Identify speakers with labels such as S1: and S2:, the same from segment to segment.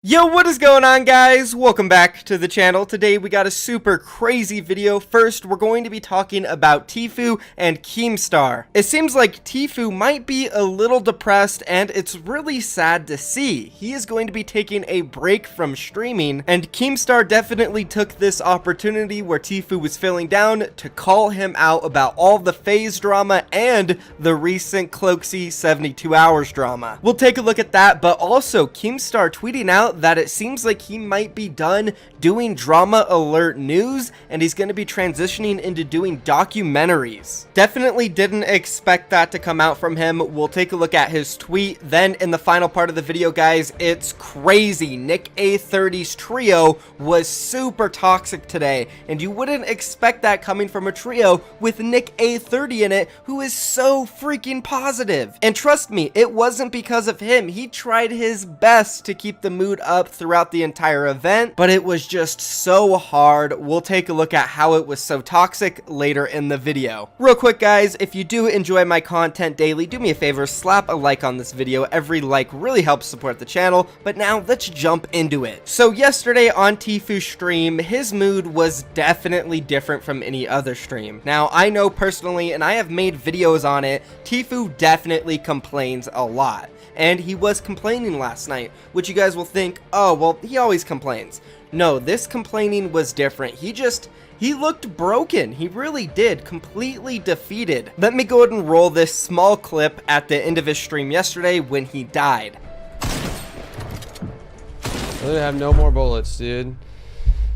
S1: Yo, what is going on, guys? Welcome back to the channel. Today we got a super crazy video. First, we're going to be talking about Tfue and Keemstar. It seems like Tfue might be a little depressed, and it's really sad to see. He is going to be taking a break from streaming, and Keemstar definitely took this opportunity where Tfue was feeling down to call him out about all the FaZe drama and the recent Cloaksy 72 hours drama. We'll take a look at that, but also Keemstar tweeting out that it seems like he might be done doing drama alert news and he's going to be transitioning into doing documentaries. Definitely didn't expect that to come out from him. We'll take a look at his tweet. Then in the final part of the video, guys, it's crazy. Nick A30's trio was super toxic today, and you wouldn't expect that coming from a trio with Nick A30 in it, who is so freaking positive. And trust me, it wasn't because of him. He tried his best to keep the mood up throughout the entire event, but it was just so hard. We'll take a look at how it was so toxic later in the video. Real quick, guys, if you do enjoy my content daily, do me a favor, slap a like on this video. Every like really helps support the channel. But now let's jump into it. So yesterday on Tfue's stream, his mood was definitely different from any other stream. Now, I know personally, and I have made videos on it, Tfue definitely complains a lot. And he was complaining last night, which you guys will think, oh, well, he always complains. No, this complaining was different. He looked broken. He really did. Completely defeated. Let me go ahead and roll this small clip at the end of his stream yesterday when he died.
S2: I literally have no more bullets, dude.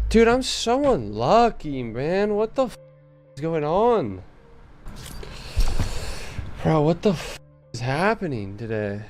S2: Dude, I'm so unlucky, man. What the f is going on? Bro, what the f is happening today?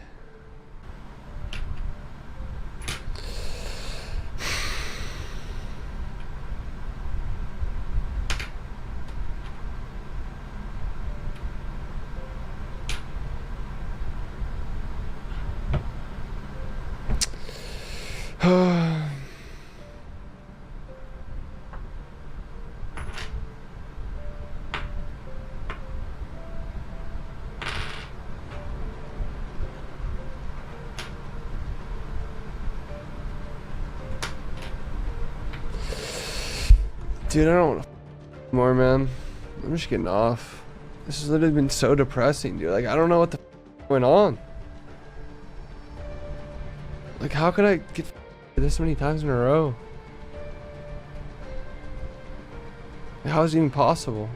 S2: Dude, I don't want to more, man. I'm just getting off. This has literally been so depressing, dude. Like, I don't know what the f went on. Like, how could I get this many times in a row? How is it even possible?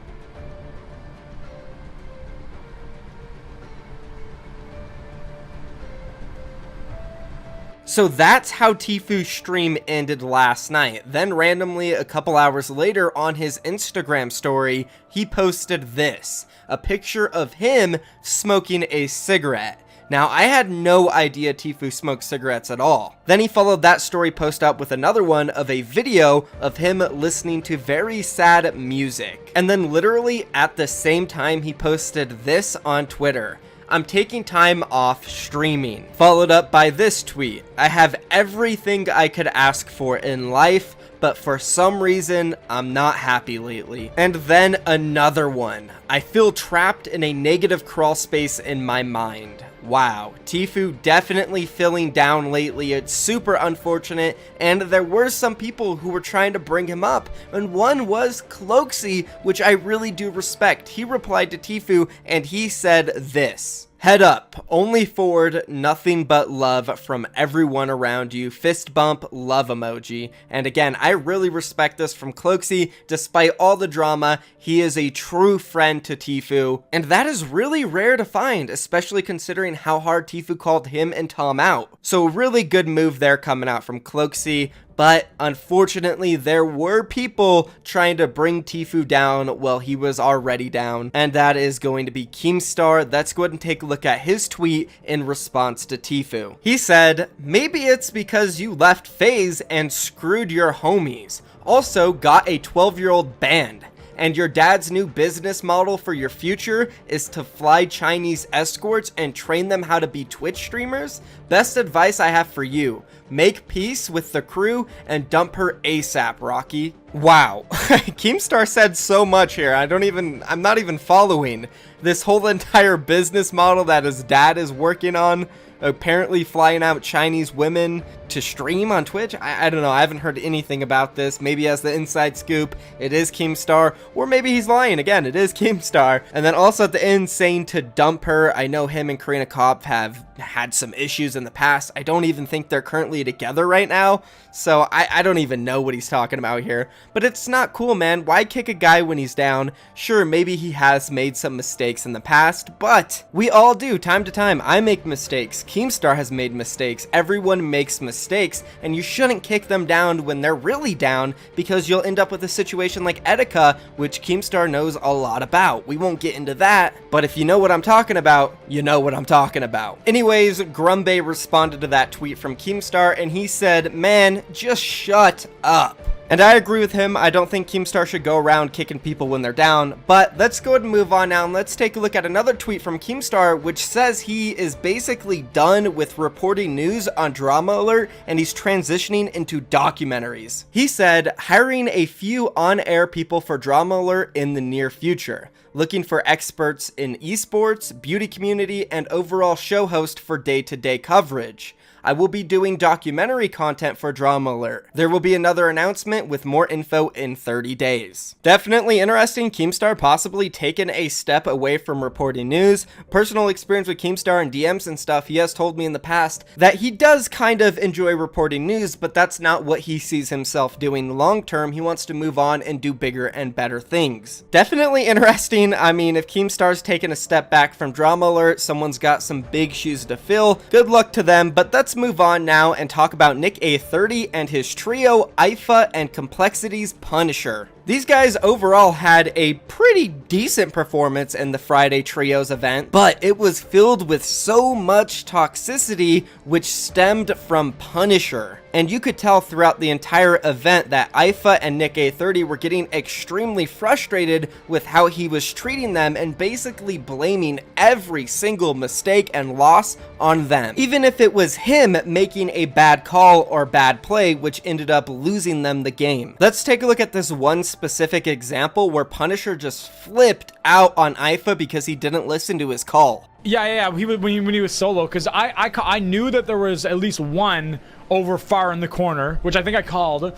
S1: So that's how Tfue's stream ended last night. Then randomly, a couple hours later on his Instagram story, he posted this, a picture of him smoking a cigarette. Now, I had no idea Tfue smoked cigarettes at all. Then he followed that story post up with another one of a video of him listening to very sad music. And then literally at the same time, he posted this on Twitter. I'm taking time off streaming. Followed up by this tweet. I have everything I could ask for in life, but for some reason, I'm not happy lately. And then another one. I feel trapped in a negative crawl space in my mind. Wow, Tfue definitely feeling down lately. It's super unfortunate, and there were some people who were trying to bring him up, and one was Cloaksy, which I really do respect. He replied to Tfue, and he said this. Head up, only forward, nothing but love from everyone around you, fist bump, love emoji. And again, I really respect this from Cloaksy. Despite all the drama, he is a true friend to Tfue, and that is really rare to find, especially considering how hard Tfue called him and Tom out. So a really good move there coming out from Cloaksy. But unfortunately, there were people trying to bring Tfue down while he was already down. And that is going to be Keemstar. Let's go ahead and take a look at his tweet in response to Tfue. He said, maybe it's because you left FaZe and screwed your homies. Also got a 12-year-old banned. And your dad's new business model for your future is to fly Chinese escorts and train them how to be Twitch streamers? Best advice I have for you. Make peace with the crew and dump her ASAP, Rocky. Wow. Keemstar said so much here. I'm not even following this whole entire business model that his dad is working on. apparently flying out Chinese women to stream on Twitch. I don't know. I haven't heard anything about this. Maybe as the inside scoop, it is Keemstar, or maybe he's lying. Again, it is Keemstar. And then also at the end saying to dump her. I know him and Karina Kopp have had some issues in the past. I don't even think they're currently together right now. So I don't even know what he's talking about here. But it's not cool, man. Why kick a guy when he's down? Sure, maybe he has made some mistakes in the past, but we all do time to time. I make mistakes. Keemstar has made mistakes. Everyone makes mistakes, and you shouldn't kick them down when they're really down, because you'll end up with a situation like Etika, which Keemstar knows a lot about. We won't get into that, but if you know what I'm talking about, you know what I'm talking about. Anyways, Grumbe responded to that tweet from Keemstar, and he said, man, just shut up. And I agree with him. I don't think Keemstar should go around kicking people when they're down. But let's go ahead and move on now, and let's take a look at another tweet from Keemstar, which says he is basically done with reporting news on Drama Alert, and he's transitioning into documentaries. He said, hiring a few on-air people for Drama Alert in the near future. Looking for experts in esports, beauty community, and overall show host for day-to-day coverage. I will be doing documentary content for Drama Alert. There will be another announcement with more info in 30 days. Definitely interesting. Keemstar possibly taken a step away from reporting news. Personal experience with Keemstar and DMs and stuff, he has told me in the past that he does kind of enjoy reporting news, but that's not what he sees himself doing long term. He wants to move on and do bigger and better things. Definitely interesting. I mean, if Keemstar's taken a step back from Drama Alert, someone's got some big shoes to fill. Good luck to them, but let's move on now and talk about Nick A30 and his trio, Ifa and Complexity's Punisher. These guys overall had a pretty decent performance in the Friday Trios event, but it was filled with so much toxicity which stemmed from Punisher. And you could tell throughout the entire event that Ifa and Nick A30 were getting extremely frustrated with how he was treating them and basically blaming every single mistake and loss on them. Even if it was him making a bad call or bad play which ended up losing them the game. Let's take a look at this one specific example where Punisher just flipped out on Ifa because he didn't listen to his call.
S3: Yeah. When he was solo, because I knew that there was at least one over far in the corner, which I think I called.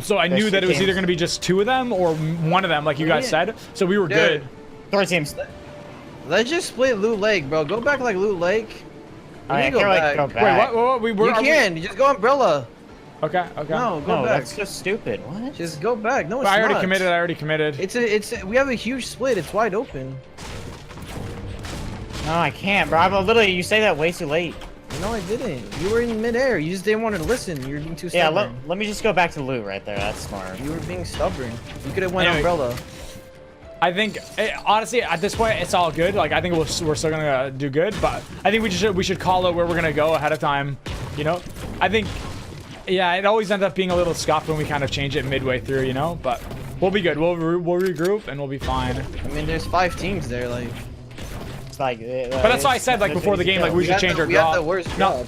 S3: So I knew that it was either going to be just two of them or one of them, like you guys said. So we were good.
S4: 3 teams.
S5: Let's just split Loot Lake, bro. Go back like Loot Lake.
S4: I can't like go back.
S3: Wait, what?
S5: You just go Umbrella.
S3: Okay.
S5: No, go
S4: No,
S5: back.
S4: that's just stupid. What?
S5: Just go back. No, it's
S3: I
S5: not.
S3: already committed.
S5: We have a huge split. It's wide open.
S4: No, I can't, bro. I'm literally, you say that way too late.
S5: No, I didn't. You were in midair. You just didn't want to listen. You were being too stubborn.
S4: Yeah, let me just go back to loot right there. That's smart.
S5: You were being stubborn. You could have went
S3: Anyway.
S5: Umbrella.
S3: I think, honestly, at this point, it's all good. Like, I think we're still gonna do good, but I think we should call out where we're gonna go ahead of time. You know, I think, yeah, it always ends up being a little scuffed when we kind of change it midway through. You know, but we'll be good. We'll regroup and we'll be fine.
S5: I mean, there's 5 teams there, like.
S4: It's like,
S3: But that's why I said, like, before the game, like, we should change our
S5: We
S3: draw.
S5: have the worst
S3: No.
S5: job.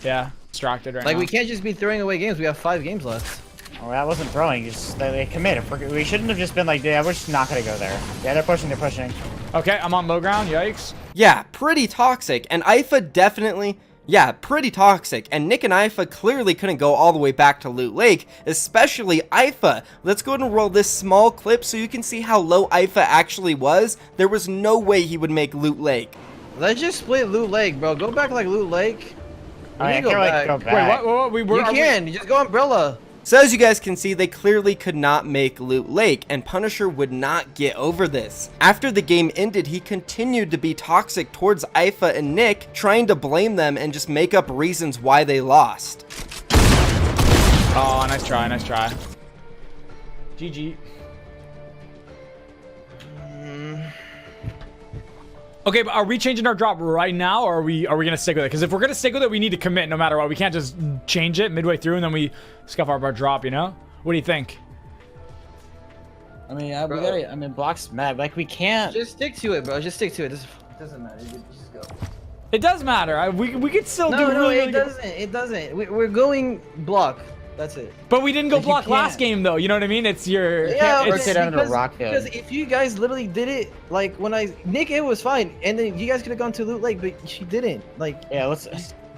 S3: Yeah, distracted right
S5: Like,
S3: now.
S5: we can't just be throwing away games. We have 5 games left.
S4: Oh, I wasn't throwing. Just they commit. We shouldn't have just been like, yeah, we're just not gonna go there. Yeah, they're pushing.
S3: Okay, I'm on low ground. Yikes.
S1: Yeah, pretty toxic. And Ifa definitely, yeah, pretty toxic. And Nick and Ifa clearly couldn't go all the way back to Loot Lake, especially Ifa. Let's go ahead and roll this small clip so you can see how low Ifa actually was. There was no way he would make Loot Lake.
S5: Let's just split Loot Lake, bro. Go back like Loot Lake.
S4: I can't like go back.
S3: Wait, what?
S5: You just go Umbrella.
S1: So as you guys can see, they clearly could not make Loot Lake, and Punisher would not get over this. After the game ended, he continued to be toxic towards Ifa and Nick, trying to blame them and just make up reasons why they lost.
S3: Oh, nice try. GG. Okay, but are we changing our drop right now, or are we gonna stick with it? Because if we're gonna stick with it, we need to commit no matter what. We can't just change it midway through and then we scuff up our drop, you know? What do you think?
S4: I mean, we gotta. I mean, block's mad. Like, we can't.
S5: Just stick to it, bro. Just stick to it. It doesn't matter. Just go.
S3: It does matter. We could still do really, really good.
S5: It doesn't. We're going block. That's it.
S3: But we didn't go
S4: Like, you
S3: block last
S4: can't.
S3: game, though. You know what I mean? It's your...
S5: Yeah,
S4: Or sit under a rock hill.
S5: because if you guys literally did it, like when Nick, it was fine, and then you guys could have gone to Loot Lake, but she didn't. Like,
S4: Yeah, let's.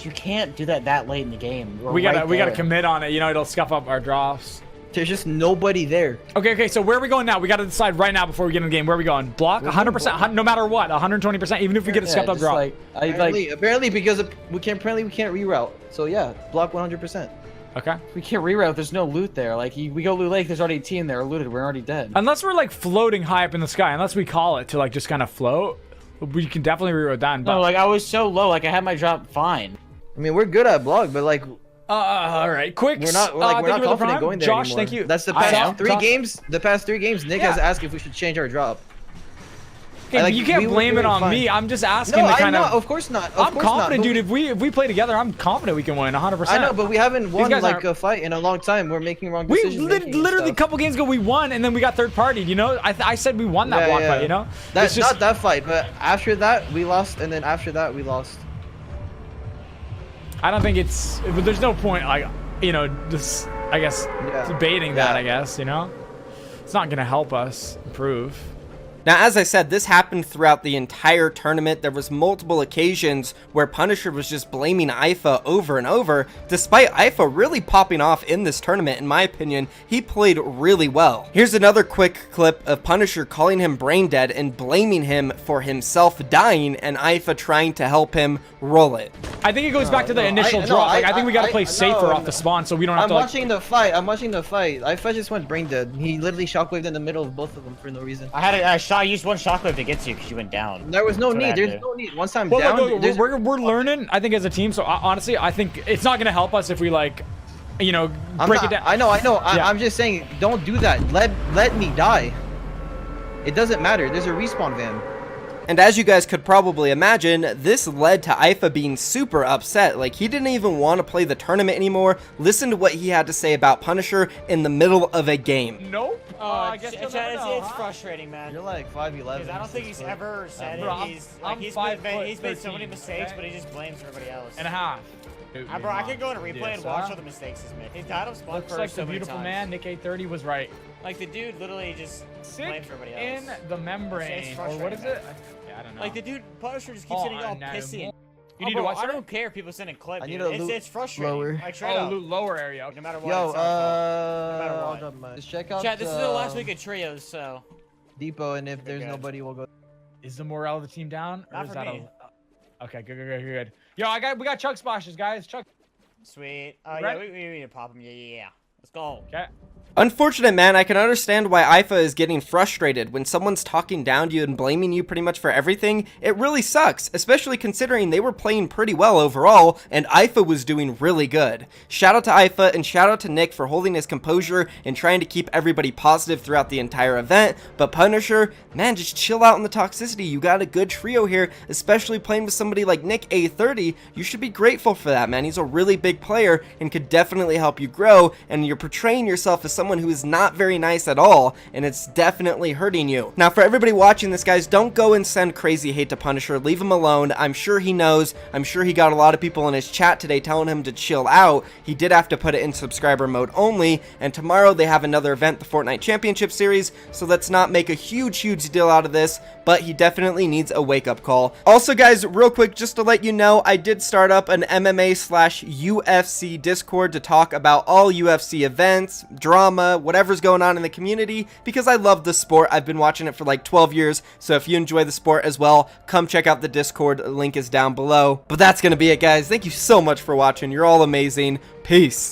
S4: You can't do that late in the game.
S3: We gotta commit on it. You know, it'll scuff up our drops.
S5: There's just nobody there.
S3: Okay, so where are we going now? We gotta decide right now before we get in the game. Where are we going? Block 100%, no matter what, 120%, even if we get a scuffed up drop.
S5: Apparently because we can't reroute. So yeah, block 100%.
S3: Okay.
S6: We can't reroute. There's no loot there. Like we go loot lake. There's already a team there looted. We're already dead.
S3: Unless we're like floating high up in the sky, unless we call it to like just kind of float, we can definitely reroute down. But
S6: no, like I was so low. Like I had my drop fine.
S5: I mean, we're good at block, but like.
S3: All right, quick.
S5: We're not confident going there
S3: Josh,
S5: anymore.
S3: thank you.
S5: That's the past three games. The past 3 games, Nick has asked if we should change our drop.
S3: Okay, you can't blame it on me. I'm just asking to kind of.
S5: Of course not.
S3: I'm confident, dude. If we play together, I'm confident we can win 100%.
S5: I know, but we haven't won like a fight in a long time. We're making wrong decisions.
S3: Literally a couple games ago we won, and then we got third party. You know, I said we won that block fight. You know,
S5: that's just not that fight, but after that we lost, and then after that we lost.
S3: I don't think it's. There's no point, like, you know, just I guess debating that. I guess, you know, it's not gonna help us improve.
S1: Now, as I said, this happened throughout the entire tournament. There was multiple occasions where Punisher was just blaming Ifa over and over, despite Ifa really popping off in this tournament. In my opinion, he played really well. Here's another quick clip of Punisher calling him brain dead and blaming him for himself dying, and Ifa trying to help him roll it.
S3: I think it goes back to the initial drop. I think we gotta play safer off the spawn, so we don't have to.
S5: I'm watching the fight. Ifa just went brain dead. He literally shockwaved in the middle of both of them for no reason.
S4: I used one shockwave to get to you because you went down.
S5: There was no need. There's no need. Once I'm down,
S3: we're learning. I think as a team. So honestly, I think it's not gonna help us if we like, you know, break it down.
S5: I know. I'm just saying, don't do that. Let me die. It doesn't matter. There's a respawn van.
S1: And as you guys could probably imagine, this led to Ifa being super upset. Like, he didn't even want to play the tournament anymore. Listen to what he had to say about Punisher in the middle of a game.
S3: Nope.
S4: I guess it's frustrating, man.
S5: You're like 5'11".
S4: I don't think he's ever said it. He's made so many mistakes, but he just blames everybody else.
S3: And a half.
S4: Bro, I could go in a replay and watch all the mistakes he's made. He died of spawn
S3: Looks
S4: first
S3: like
S4: so
S3: the
S4: many
S3: beautiful
S4: times.
S3: man, Nick 830 was right.
S4: Like the dude literally just blames everybody else.
S3: In the membrane, or what is it? Yeah, I don't know.
S4: Like the dude Punisher just keeps sitting all pissy.
S3: You need to watch.
S4: I don't care if people sending clips. It's frustrating.
S5: Lower.
S4: Like straight up.
S3: Loot lower area. Okay.
S4: No matter what.
S5: Yo,
S4: no matter what.
S5: I'll drop mine. Just check out.
S4: Chat, this is the last week of trios, so.
S5: Depot, and if there's nobody, we'll go.
S3: Is the morale of the team down? Or
S4: Not
S3: is
S4: for
S3: that
S4: me.
S3: Okay, good. Yo, we got chug splashes, guys. Chug.
S4: Sweet. Yeah, we need to pop them. Yeah. Let's go.
S3: Okay.
S1: Unfortunate, man. I can understand why Ifa is getting frustrated when someone's talking down to you and blaming you pretty much for everything. It really sucks, especially considering they were playing pretty well overall and Ifa was doing really good. Shout out to Ifa and shout out to Nick for holding his composure and trying to keep everybody positive throughout the entire event. But Punisher, man, just chill out on the toxicity. You got a good trio here, especially playing with somebody like Nick A30. You should be grateful for that, man. He's a really big player and could definitely help you grow, and you're portraying yourself as someone who is not very nice at all, and it's definitely hurting you. Now, for everybody watching this, guys, don't go and send crazy hate to Punisher. Leave him alone. I'm sure he knows. I'm sure he got a lot of people in his chat today telling him to chill out. He did have to put it in subscriber mode only, and tomorrow they have another event, the Fortnite Championship Series, so let's not make a huge deal out of this, but he definitely needs a wake-up call. Also, guys, real quick, just to let you know, I did start up an MMA/UFC Discord to talk about all UFC events, drama, whatever's going on in the community, because I love the sport. I've been watching it for like 12 years, so if you enjoy the sport as well, come check out the Discord. The link is down below. But that's gonna be it, guys. Thank you so much for watching. You're all amazing. Peace.